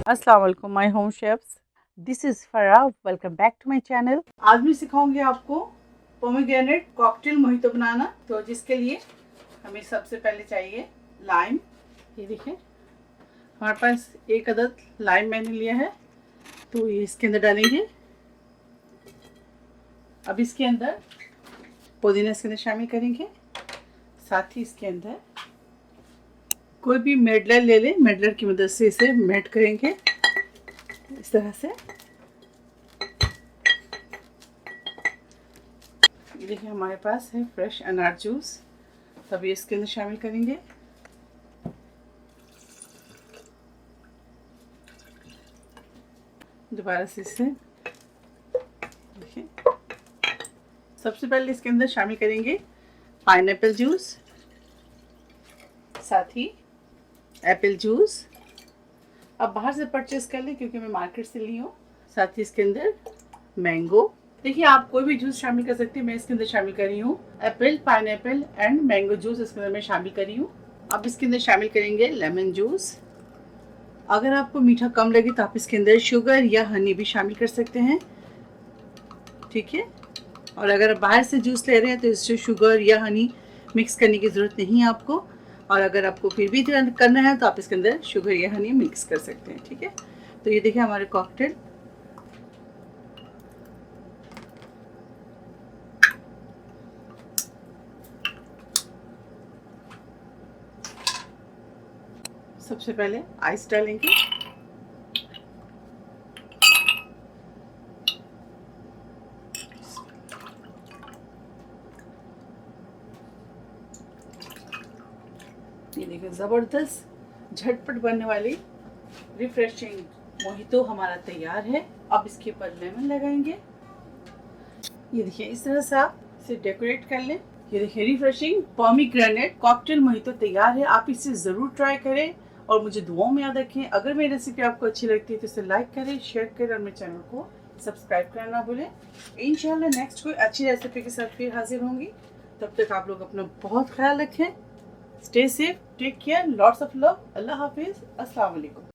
अस्सलाम वालेकुम my home chefs, this is Farah. Welcome back to my channel. आज मैं सिखाऊंगी आपको पोमेग्रेनेट कॉकटेल मोहितो बनाना। तो जिसके लिए हमें सबसे पहले चाहिए लाइम। ये देखिए हमारे पास एक अदद लाइम मैंने लिया है, तो ये इसके अंदर डालेंगे। अब इसके अंदर पुदीना इसके अंदर शामिल करेंगे। साथ ही इसके अंदर कोई भी मेडलर ले लें, मेडलर की मदद से इसे मेल्ट करेंगे इस तरह से। ये देखिए हमारे पास है फ्रेश अनार जूस, तब ये इसके अंदर शामिल करेंगे। दोबारा से इसे देखिए, सबसे पहले इसके अंदर शामिल करेंगे पाइनएप्पल जूस, साथ ही एप्पल जूस। अब बाहर से परचेज कर लें क्योंकि मैं मार्केट से ली हूँ। साथ ही इसके अंदर मैंगो। देखिए आप कोई भी जूस शामिल कर सकते हैं, मैं इसके अंदर शामिल कर रही हूँ Apple, pineapple and mango juice इसके अंदर मैं शामिल कर रही हूँ। अब इसके अंदर शामिल करेंगे लेमन जूस। अगर आपको मीठा कम लगे तो आप इसके अंदर शुगर या हनी भी शामिल कर सकते हैं, ठीक है। और अगर आप बाहर से जूस ले रहे हैं तो इससे शुगर या हनी मिक्स करने की ज़रूरत नहीं है आपको। और अगर आपको फिर भी करना है तो आप इसके अंदर शुगर या हनी मिक्स कर सकते हैं, ठीक है। तो ये देखिए हमारे कॉकटेल सबसे पहले आइस डालेंगे। ये देखिए ज़बरदस्त झटपट बनने वाली रिफ्रेशिंग मोहितो हमारा तैयार है। अब इसके ऊपर लेमन लगाएंगे। ये देखिए इस तरह से आप इसे डेकोरेट कर लें। ये देखिए रिफ्रेशिंग पोमेग्रेनेट कॉकटेल मोहितो तैयार है। आप इसे ज़रूर ट्राई करें और मुझे दुआओं में याद रखें। अगर मेरी रेसिपी आपको अच्छी लगती है तो इसे लाइक करें, शेयर करें और मेरे चैनल को सब्सक्राइब करना ना भूलें। इंशाल्लाह नेक्स्ट कोई अच्छी रेसिपी के साथ फिर हाजिर होंगी। तब तक आप लोग अपना बहुत ख्याल रखें। Stay safe, take care, lots of love. अल्लाह हाफिज़, अस्सलाम वालेकुम।